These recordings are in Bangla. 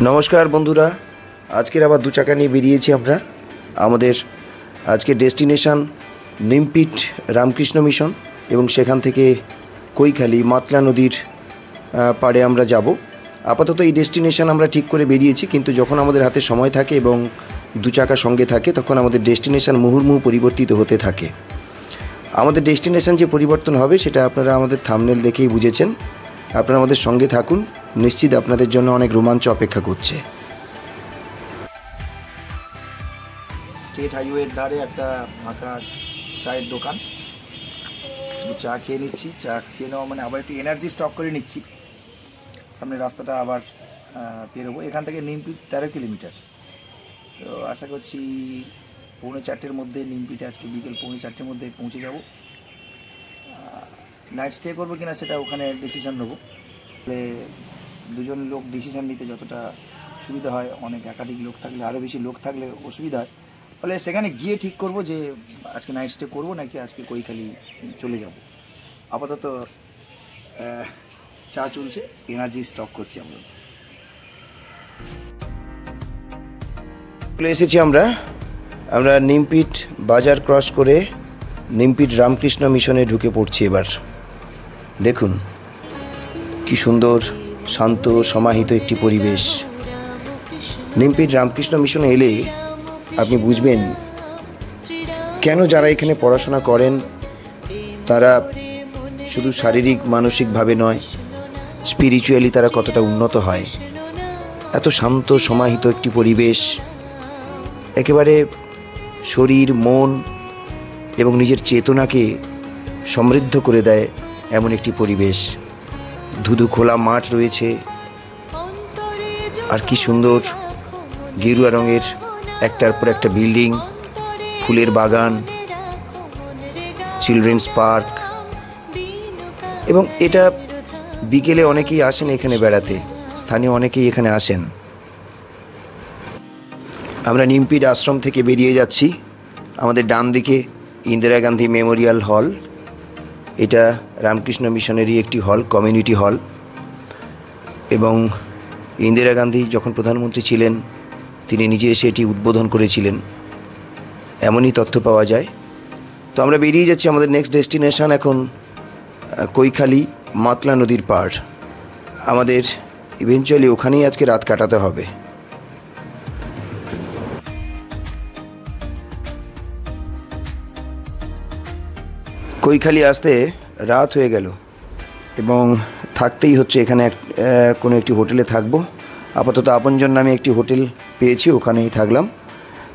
নমস্কার বন্ধুরা, আজকের আবার দু চাকা নিয়ে বেরিয়েছি আমরা। আমাদের আজকের ডেস্টিনেশন নিমপিট রামকৃষ্ণ মিশন এবং সেখান থেকে কৈখালি মাতলা নদীর পাড়ে আমরা যাব। আপাতত এই ডেস্টিনেশন আমরা ঠিক করে বেরিয়েছি, কিন্তু যখন আমাদের হাতে সময় থাকে এবং দু চাকা সঙ্গে থাকে তখন আমাদের ডেস্টিনেশন মুহুর্মুহু পরিবর্তিত হতে থাকে। আমাদের ডেস্টিনেশন যে পরিবর্তন হবে সেটা আপনারা আমাদের থাম্বনেল দেখেই বুঝেছেন। আপনারা আমাদের সঙ্গে থাকুন, নিশ্চিত আপনাদের জন্য অনেক রোমাঞ্চ অপেক্ষা করছে। স্টেট হাইওয়ের ধারে একটা ফাঁকা চায়ের দোকান, চা খেয়ে নিচ্ছি। চা খেয়ে নেওয়া মানে আবার একটু এনার্জি স্টক করে নিচ্ছি। সামনে রাস্তাটা আবার পেরোবো। এখান থেকে নিমপিট 13 কিলোমিটার। তো আশা করছি 3:45-র মধ্যে নিমপিটে আজকে বিকেল 3:45-র মধ্যে পৌঁছে যাব। নাইট স্টে করবো কিনা সেটা ওখানে ডিসিশান নেবো। তাহলে দুজন লোক ডিসিশান নিতে যতটা সুবিধা হয়, অনেক একাধিক লোক থাকলে, আরও বেশি লোক থাকলে অসুবিধা হয়। ফলে সেখানে গিয়ে ঠিক করব যে আজকে নাইট স্টে করবো নাকি আজকে কৈখালি চলে যাব। আপাতত চা চলছে, এনার্জি স্টক করছি। চলে এসেছি আমরা নিমপিট বাজার ক্রস করে নিমপিট রামকৃষ্ণ মিশনে ঢুকে পড়ছি। এবার দেখুন কি সুন্দর শান্ত সমাহিত একটি পরিবেশ। নিমপিট রামকৃষ্ণ মিশনে এলে আপনি বুঝবেন কেন যারা এখানে পড়াশোনা করেন তারা শুধু শারীরিক মানসিকভাবে নয়, স্পিরিচুয়ালি তারা কতটা উন্নত হয়। এত শান্ত সমাহিত একটি পরিবেশ, একেবারে শরীর, মন এবং নিজের চেতনাকে সমৃদ্ধ করে দেয় এমন একটি পরিবেশ। ধুধু খোলা মাঠ রয়েছে, আর কি সুন্দর গেরুয়া রঙের একটার পর একটা বিল্ডিং, ফুলের বাগান, চিলড্রেন্স পার্ক। এবং এটা বিকেলে অনেকেই আসেন এখানে বেড়াতে, স্থানীয় অনেকেই এখানে আসেন। আমরা নিমপিট আশ্রম থেকে বেরিয়ে যাচ্ছি। আমাদের ডান দিকে ইন্দিরা গান্ধী মেমোরিয়াল হল। এটা রামকৃষ্ণ মিশনেরই একটি হল, কমিউনিটি হল। এবং ইন্দিরা গান্ধী যখন প্রধানমন্ত্রী ছিলেন তিনি নিজে এসে এটি উদ্বোধন করেছিলেন, এমনই তথ্য পাওয়া যায়। তো আমরা বেরিয়ে যাচ্ছি। আমাদের নেক্সট ডেস্টিনেশন এখন কৈখালি মাতলা নদীর পাড়। আমাদের ইভেনচুয়ালি ওখানেই আজকে রাত কাটাতে হবে। কৈখালি আসতে রাত হয়ে গেল এবং থাকতেই হচ্ছে এখানে কোনো একটি হোটেলে থাকবো। আপাতত আপনজন নামে একটি হোটেল পেয়েছি, ওখানেই থাকলাম।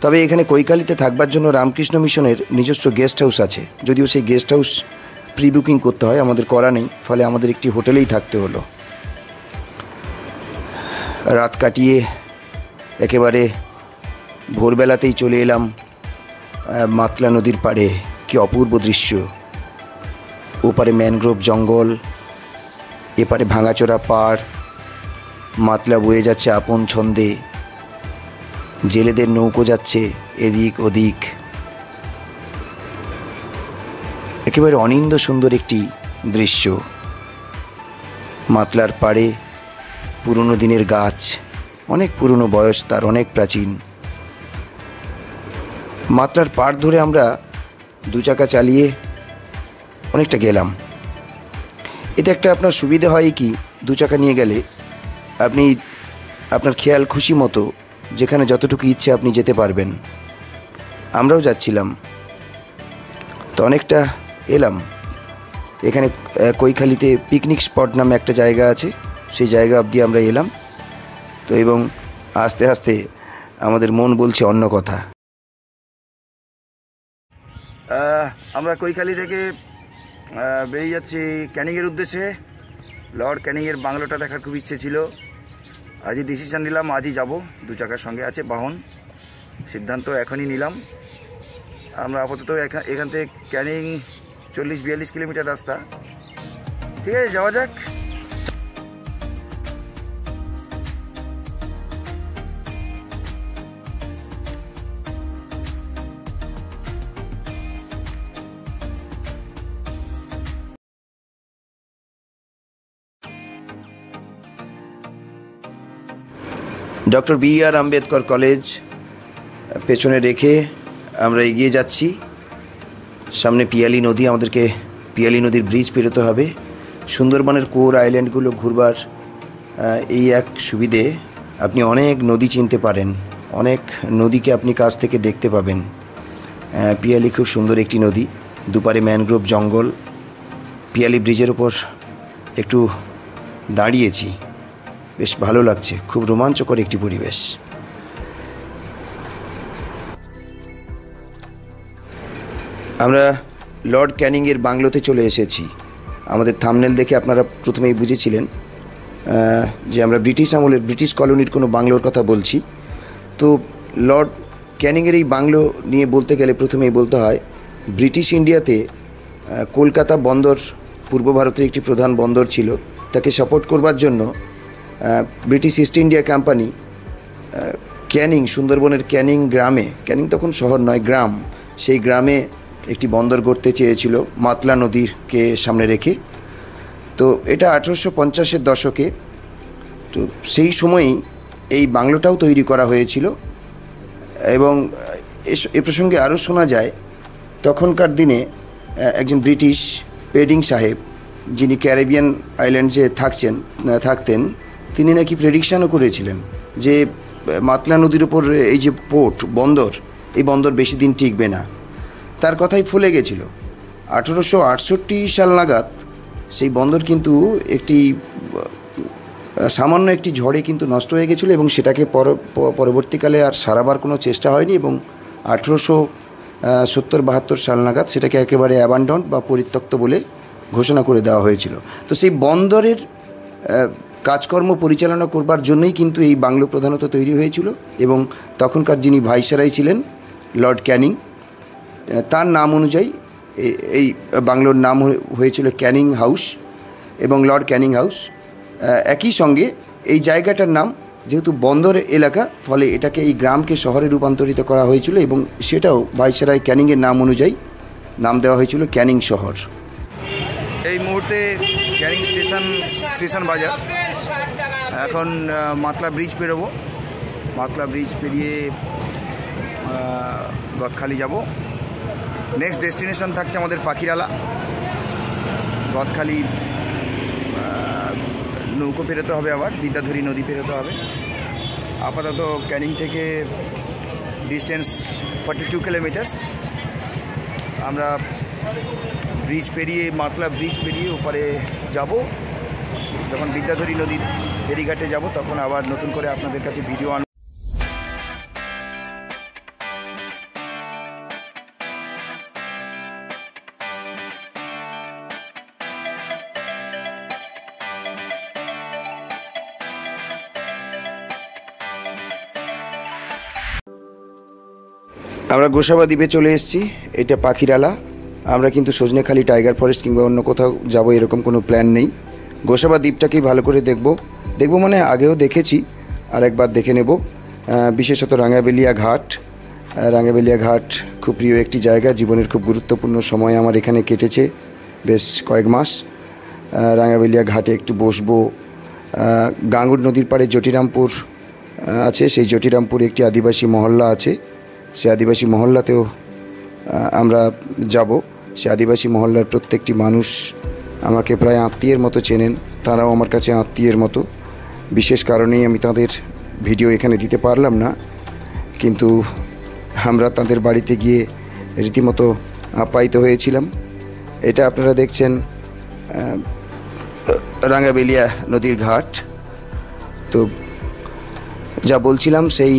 তবে এখানে কৈখালিতে থাকবার জন্য রামকৃষ্ণ মিশনের নিজস্ব গেস্ট হাউস আছে, যদিও সেই গেস্ট হাউস প্রি বুকিং করতে হয়, আমাদের করা নেই। ফলে আমাদের একটি হোটেলেই থাকতে হলো। রাত কাটিয়ে একেবারে ভোরবেলাতেই চলে এলাম মাতলা নদীর পাড়ে। কি অপূর্ব দৃশ্য! ওপারে ম্যানগ্রোভ জঙ্গল, এপারে ভাঙাচোরা পাড়, মাতলা বয়ে যাচ্ছে আপন ছন্দে, জেলেদের নৌকো যাচ্ছে এদিক ওদিক। একেবারে অনিন্দ্য সুন্দর একটি দৃশ্য। মাতলার পাড়ে পুরনো দিনের গাছ, অনেক পুরনো বয়স তার, অনেক প্রাচীন। মাতলার পাড় ধরে আমরা দু চাকা চালিয়ে অনেকটা গেলাম। এতে একটা আপনার সুবিধা হয় কি, দু চাকা নিয়ে গেলে আপনি আপনার খেয়াল খুশি মতো যেখানে যতটুকু ইচ্ছে আপনি যেতে পারবেন। আমরাও যাচ্ছিলাম, তো অনেকটা এলাম। এখানে কৈখালিতে পিকনিক স্পট নামে একটা জায়গা আছে, সেই জায়গা অবধি আমরা এলাম। তো এবং আস্তে আস্তে আমাদের মন বলছে অন্য কথা। আমরা কৈখালি থেকে বেরিয়ে যাচ্ছি ক্যানিংয়ের উদ্দেশ্যে। লর্ড ক্যানিংয়ের বাংলোটা দেখার খুব ইচ্ছে ছিল। আজই ডিসিশান নিলাম, আজই যাব। দু চাকার সঙ্গে আছে বাহন, সিদ্ধান্ত এখনই নিলাম। আমরা আপাতত এখান থেকে ক্যানিং 40-42 কিলোমিটার রাস্তা। ঠিক আছে, যাওয়া যাক। Doctor B.R.. আম্বেদকর কলেজ পেছনে রেখে আমরা এগিয়ে যাচ্ছি। সামনে পিয়ালি নদী, আমাদেরকে পিয়ালি নদীর ব্রিজ পেরোতে হবে। সুন্দরবনের কোর আইল্যান্ডগুলো ঘুরবার এই এক সুবিধে, আপনি অনেক নদী চিনতে পারেন, অনেক নদীকে আপনি কাছ থেকে দেখতে পাবেন। পিয়ালি খুব সুন্দর একটি নদী, দুপারে ম্যানগ্রোভ জঙ্গল। পিয়ালি ব্রিজের ওপর একটু দাঁড়িয়েছি, বেশ ভালো লাগছে, খুব রোমাঞ্চকর একটি পরিবেশ। আমরা লর্ড ক্যানিংয়ের বাংলোতে চলে এসেছি। আমাদের থাম্বনেল দেখে আপনারা প্রথমেই বুঝেছিলেন যে আমরা ব্রিটিশ আমলের, ব্রিটিশ কলোনির কোনো বাংলোর কথা বলছি। তো লর্ড ক্যানিংয়ের এই বাংলো নিয়ে বলতে গেলে প্রথমেই বলতে হয়, ব্রিটিশ ইন্ডিয়াতে কলকাতা বন্দর পূর্ব ভারতের একটি প্রধান বন্দর ছিল। তাকে সাপোর্ট করবার জন্য British east India company Canning, সুন্দরবনের ক্যানিং গ্রামে, ক্যানিং তখন শহর নয়, গ্রাম, সেই গ্রামে একটি বন্দর গড়তে চেয়েছিল মাতলা নদীকে সামনে রেখে। তো এটা 1850-এর দশকে। তো সেই সময়ই এই বাংলোটাও তৈরি করা হয়েছিল। এবং এ প্রসঙ্গে আরও শোনা যায়, তখনকার দিনে একজন ব্রিটিশ পেডিং সাহেব, যিনি ক্যারিবিয়ান আইল্যান্ডসে থাকতেন, তিনি নাকি প্রেডিকশানও করেছিলেন যে মাতলা নদীর উপর এই যে পোর্ট, বন্দর, এই বন্দর বেশি দিন টিকবে না। তার কথাই ফলে গেছিল। 1868 সাল নাগাদ সেই বন্দর কিন্তু সামান্য একটি ঝড়ে কিন্তু নষ্ট হয়ে গেছিলো, এবং সেটাকে পরবর্তীকালে আর সারাবার কোনো চেষ্টা হয়নি, এবং 1870-72 সাল নাগাদ সেটাকে একেবারে অ্যাবান্ডন্ড বা পরিত্যক্ত বলে ঘোষণা করে দেওয়া হয়েছিল। তো সেই বন্দরের কাজকর্ম পরিচালনা করবার জন্যই কিন্তু এই বাংলো প্রধানত তৈরি হয়েছিল। এবং তখনকার যিনি ভাইসরয় ছিলেন লর্ড ক্যানিং, তার নাম অনুযায়ী এই বাংলোর নাম হয়েছিল ক্যানিং হাউস এবং লর্ড ক্যানিং হাউস। একই সঙ্গে এই জায়গাটার নাম যেহেতু বন্দর এলাকা, ফলে এটাকে, এই গ্রামকে শহরে রূপান্তরিত করা হয়েছিল, এবং সেটাও ভাইসরয় ক্যানিংয়ের নাম অনুযায়ী নাম দেওয়া হয়েছিল ক্যানিং শহর। এই মুহূর্তে ক্যানিং স্টেশন বাজার। এখন মাতলা ব্রিজ পেরোবো। মাতলা ব্রিজ পেরিয়ে গদখালি যাব। নেক্সট ডেস্টিনেশন থাকছে আমাদের পাখিরালা। গদখালি নৌকো পেরোতে হবে, আবার বিদ্যাধরী নদী পেরোতে হবে। আপাতত ক্যানিং থেকে ডিস্টেন্স 42 কিলোমিটার্স। আমরা ব্রিজ পেরিয়ে, মাতলা ব্রিজ পেরিয়ে ওপারে যাব। যখন বিদ্যাধরী নদীর ফেরিঘাটে যাব, তখন আবার নতুন করে আপনাদের কাছে ভিডিও আমরা গোসাবা দ্বীপে চলে এসেছি। এটা পাখিরালা। আমরা কিন্তু সজনেখালি টাইগার ফরেস্ট কিংবা অন্য কোথাও যাব এরকম কোনো প্ল্যান নেই। গোসাবা দ্বীপটাকেই ভালো করে দেখব মানে আগেও দেখেছি, আর একবার দেখে নেব। বিশেষত রাঙ্গাবেলিয়া ঘাট। রাঙ্গাবেলিয়া ঘাট খুব প্রিয় একটি জায়গা, জীবনের খুব গুরুত্বপূর্ণ সময় আমার এখানে কেটেছে বেশ কয়েক মাস। রাঙ্গাবেলিয়া ঘাটে একটু বসবো। গাঙ্গুর নদীর পাড়ে জটিরামপুর আছে, সেই জটিরামপুরে একটি আদিবাসী মহল্লা আছে, সেই আদিবাসী মহল্লাতেও আমরা যাব। সে আদিবাসী মহল্লার প্রত্যেকটি মানুষ আমাকে প্রায় আত্মীয়ের মতো চেনেন, তারাও আমার কাছে আত্মীয়ের মতো। বিশেষ কারণেই আমি তাদের ভিডিও এখানে দিতে পারলাম না, কিন্তু আমরা তাদের বাড়িতে গিয়ে রীতিমতো আপ্যায়িত হয়েছিলাম। এটা আপনারা দেখছেন রাঙ্গাবেলিয়া নদীর ঘাট। তো যা বলছিলাম, সেই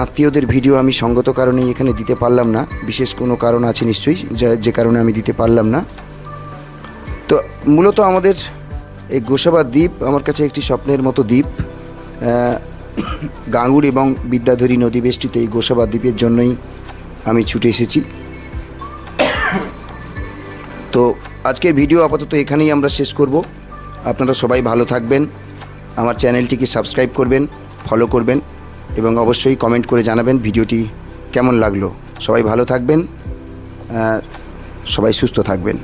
আত্মীয়দের ভিডিও আমি সঙ্গত কারণেই এখানে দিতে পারলাম না। বিশেষ কোনো কারণ আছে নিশ্চয়ই, যে কারণে আমি দিতে পারলাম না। তো মূলত আমাদের এই গোসাবা দ্বীপ আমার কাছে একটি স্বপ্নের মতো দ্বীপ। গাঙ্গুর এবং বিদ্যাধরী নদী বেষ্টিত এই গোসাবা দ্বীপের জন্যই আমি ছুটে এসেছি। তো আজকের ভিডিও আপাতত এখানেই আমরা শেষ করব। আপনারা সবাই ভালো থাকবেন, আমার চ্যানেলটিকে সাবস্ক্রাইব করবেন, ফলো করবেন, এবং অবশ্যই কমেন্ট করে জানাবেন ভিডিওটি কেমন লাগলো। সবাই ভালো থাকবেন, সবাই সুস্থ থাকবেন।